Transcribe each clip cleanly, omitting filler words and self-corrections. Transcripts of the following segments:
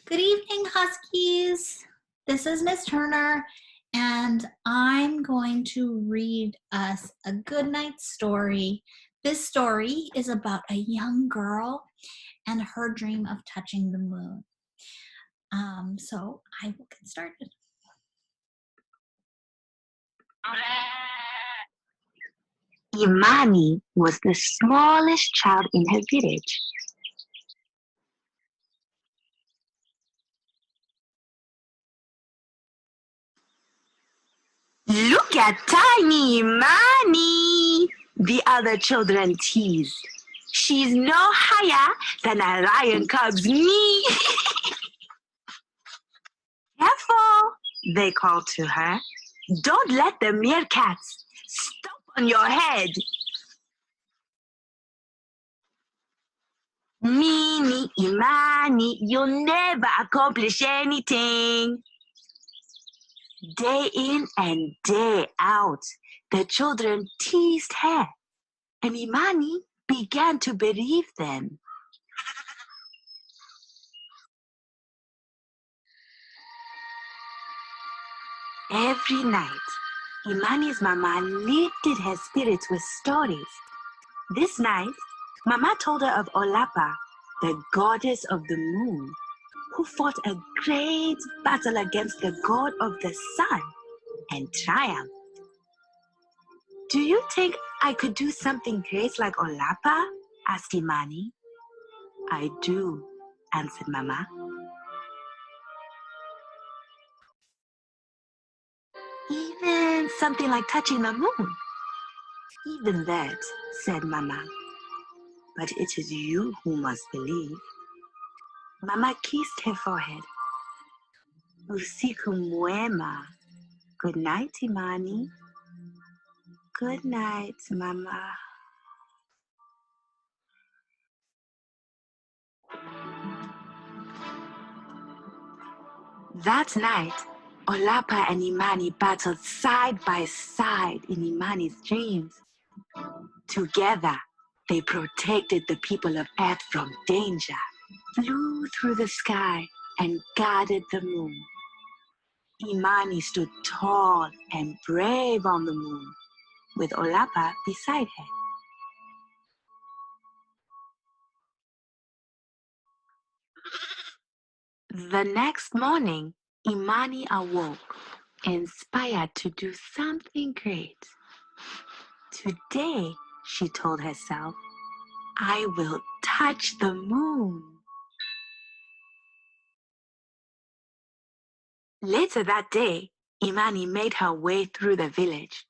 Good evening, Huskies. This is Miss Turner, and I'm going to read us a good night story. This story is about a young girl and her dream of touching the moon. So I will get started. Imani was the smallest child in her village. Look at tiny Imani, the other children teased. She's no higher than a lion cub's knee. Careful, they called to her. Don't let the meerkats stomp on your head. Mini Imani, you'll never accomplish anything. Day in and day out, the children teased her, and Imani began to believe them. Every night, Imani's mama lifted her spirits with stories. This night, Mama told her of Olapa, the goddess of the moon, who fought a great battle against the god of the sun and triumphed. Do you think I could do something great like Olapa? Asked Imani. I do, answered Mama. Even something like touching the moon. Even that, said Mama. But it is you who must believe. Mama kissed her forehead. Usiku mwema. Good night, Imani. Good night, Mama. That night, Olapa and Imani battled side by side in Imani's dreams. Together, they protected the people of Earth from danger, flew through the sky, and guarded the moon. Imani stood tall and brave on the moon, with Olapa beside her. The next morning, Imani awoke, inspired to do something great. Today, she told herself, I will touch the moon. Later that day, Imani made her way through the village.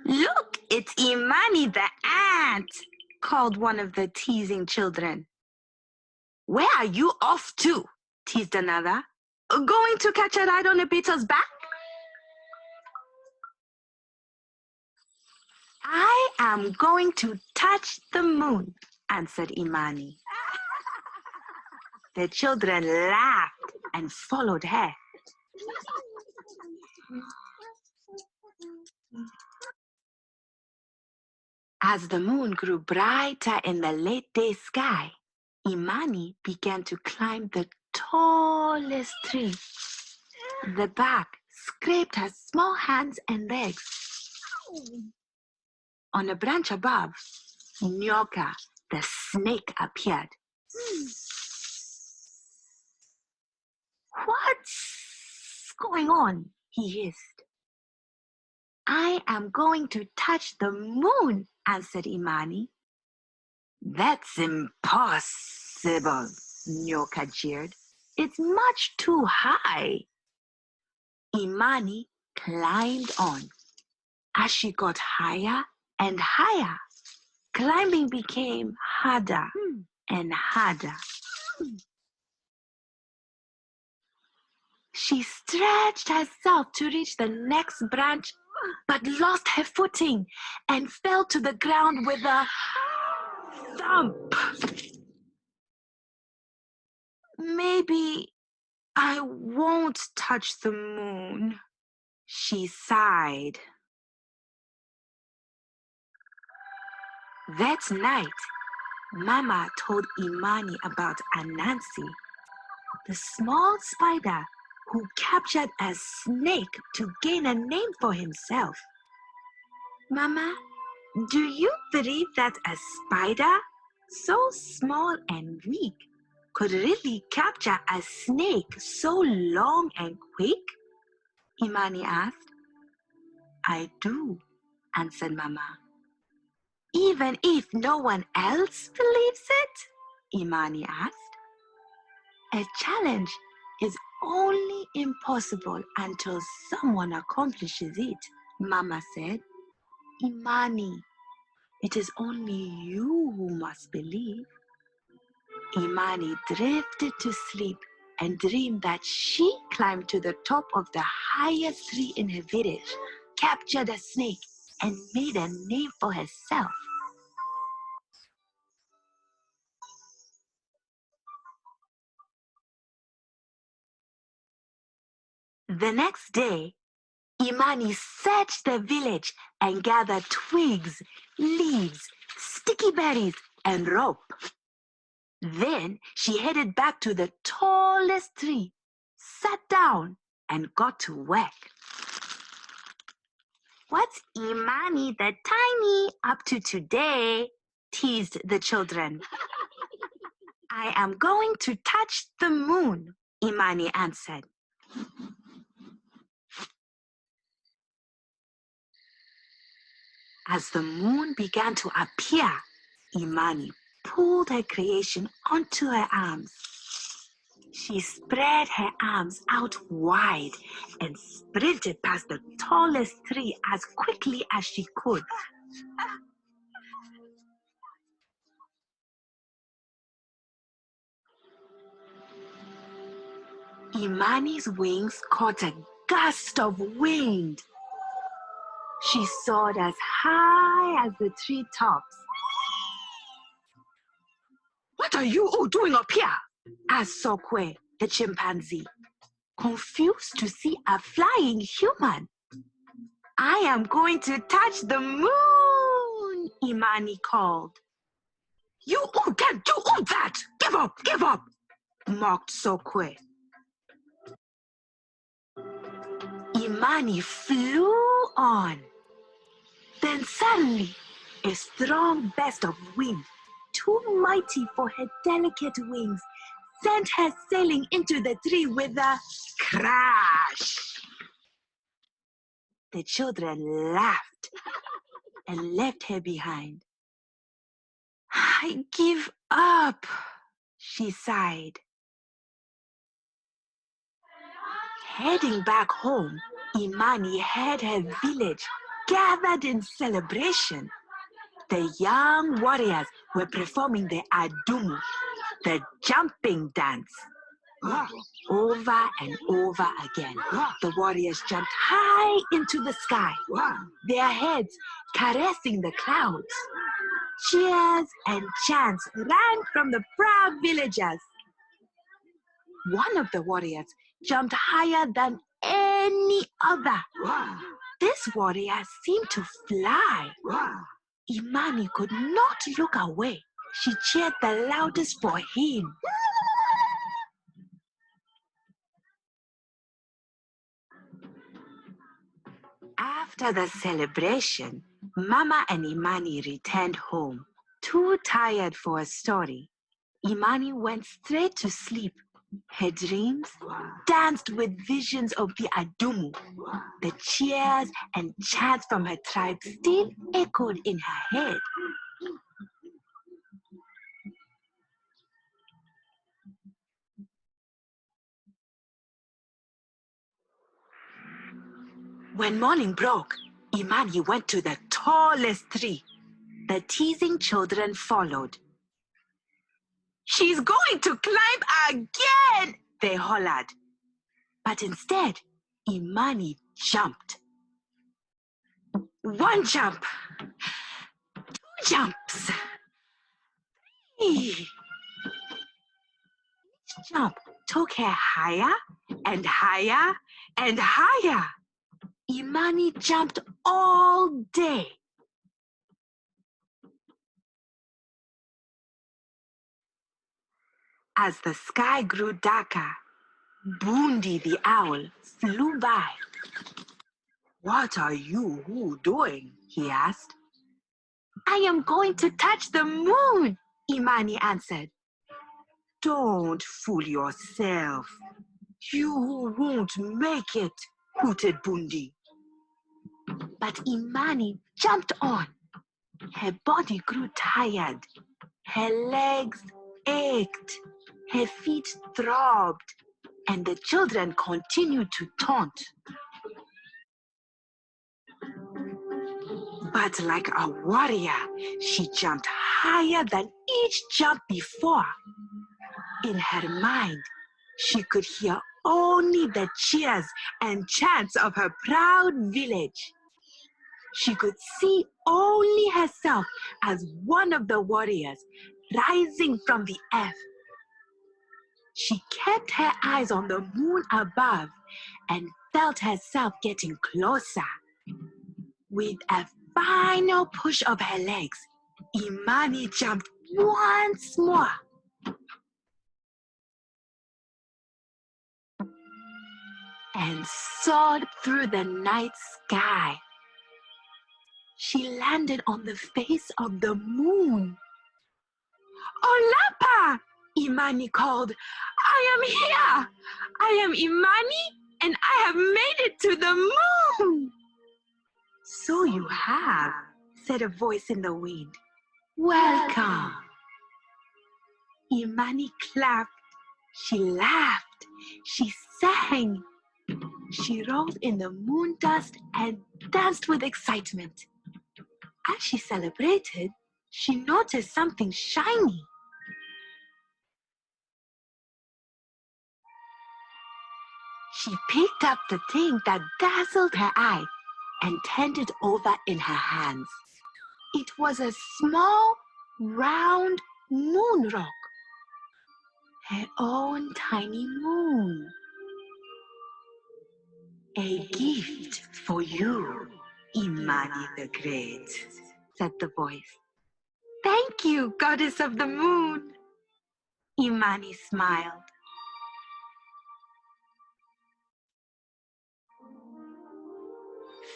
Look, it's Imani the ant, called one of the teasing children. Where are you off to? Teased another. Going to catch a ride on a beetle's back? I am going to touch the moon, answered Imani. The children laughed and followed her. As the moon grew brighter in the late day sky, Imani began to climb the tallest tree. The bark scraped her small hands and legs. On a branch above, Nyoka, the snake, appeared. What's going on? He hissed. I am going to touch the moon, answered Imani. That's impossible, Nyoka jeered. It's much too high. Imani climbed on. As she got higher and higher, climbing became harder and harder. She stretched herself to reach the next branch, but lost her footing and fell to the ground with a thump. Maybe I won't touch the moon, she sighed. That night, Mama told Imani about Anansi. the small spider who captured a snake to gain a name for himself. Mama, do you believe that a spider, so small and weak, could really capture a snake so long and quick? Imani asked. I do, answered Mama. Even if no one else believes it? Imani asked. A challenge is only impossible until someone accomplishes it, Mama said. Imani, it is only you who must believe. Imani drifted to sleep and dreamed that she climbed to the top of the highest tree in her village, captured a snake, and made a name for herself. The next day, Imani searched the village and gathered twigs, leaves, sticky berries, and rope. Then she headed back to the tallest tree, sat down, and got to work. What's Imani the Tiny up to today? Teased the children. I am going to touch the moon, Imani answered. As the moon began to appear, Imani pulled her creation onto her arms. She spread her arms out wide and sprinted past the tallest tree as quickly as she could. Imani's wings caught a gust of wind. She soared as high as the tree tops. What are you all doing up here? Asked Sokwe, the chimpanzee, confused to see a flying human. I am going to touch the moon, Imani called. You all can't do all that! Give up, mocked Sokwe. Imani flew on. Then suddenly, a strong burst of wind, too mighty for her delicate wings, sent her sailing into the tree with a crash. The children laughed and left her behind. I give up, she sighed. Heading back home, Imani heard her village gathered in celebration. The young warriors were performing the adumu, the jumping dance. Over and over again, the warriors jumped high into the sky, their heads caressing the clouds. Cheers and chants rang from the proud villagers. One of the warriors jumped higher than any other. This warrior seemed to fly. Imani could not look away. She cheered the loudest for him. After the celebration, Mama and Imani returned home, too tired for a story. Imani went straight to sleep. Her dreams danced with visions of the adumu. The cheers and chants from her tribe still echoed in her head. When morning broke, Imani went to the tallest tree. The teasing children followed. She's going to climb again, they hollered. But instead, Imani jumped. One jump, two jumps. Each jump took her higher and higher and higher. Imani jumped all day. As the sky grew darker, Bundi the owl flew by. "What are you doing?" he asked. "I am going to touch the moon," Imani answered. "Don't fool yourself. You won't make it," hooted Bundi. But Imani jumped on. Her body grew tired. Her legs ached. Her feet throbbed. And the children continued to taunt. But like a warrior, she jumped higher than each jump before. In her mind, she could hear only the cheers and chants of her proud village. She could see only herself as one of the warriors rising from the earth. She kept her eyes on the moon above and felt herself getting closer. With a final push of her legs, Imani jumped once more. And soared through the night sky. She landed on the face of the moon. "Olapa!" Imani called. "I am here! I am Imani, and I have made it to the moon!" "So you have," said a voice in the wind. "Welcome." Imani clapped. She laughed. She sang. She rolled in the moon dust and danced with excitement. As she celebrated, she noticed something shiny. She picked up the thing that dazzled her eye and turned it over in her hands. It was a small, round moon rock. Her own tiny moon. "A gift for you, Imani the Great," said the voice. "Thank you, goddess of the moon." Imani smiled.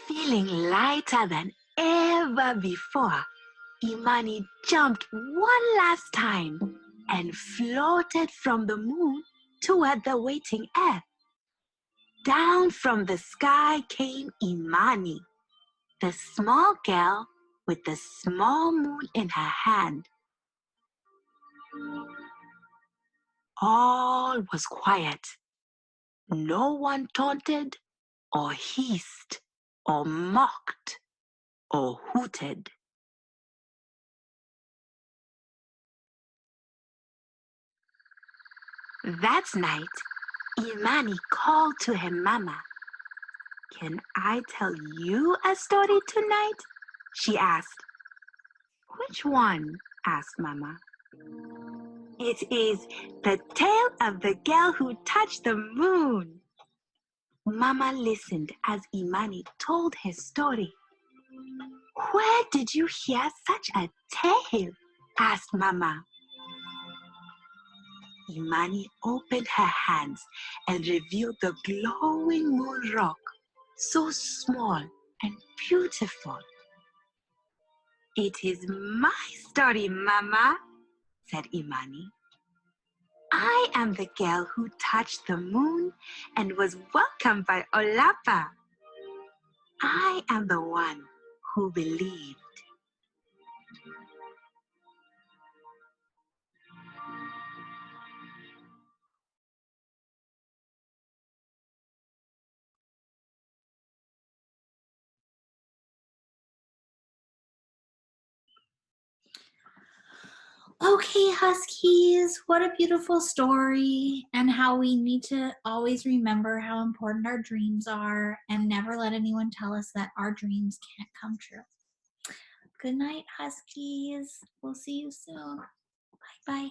Feeling lighter than ever before, Imani jumped one last time and floated from the moon toward the waiting earth. Down from the sky came Imani, the small girl with the small moon in her hand. All was quiet. No one taunted or hissed or mocked or hooted. That night, Imani called to her mama. "Can I tell you a story tonight?" she asked. "Which one?" asked Mama. "It is the tale of the girl who touched the moon." Mama listened as Imani told her story. "Where did you hear such a tale?" asked Mama. Imani opened her hands and revealed the glowing moon rock, so small and beautiful. "It is my story, Mama," said Imani. "I am the girl who touched the moon and was welcomed by Olapa. I am the one who believed." Okay, Huskies, what a beautiful story, and how we need to always remember how important our dreams are and never let anyone tell us that our dreams can't come true. Good night, Huskies. We'll see you soon. Bye bye.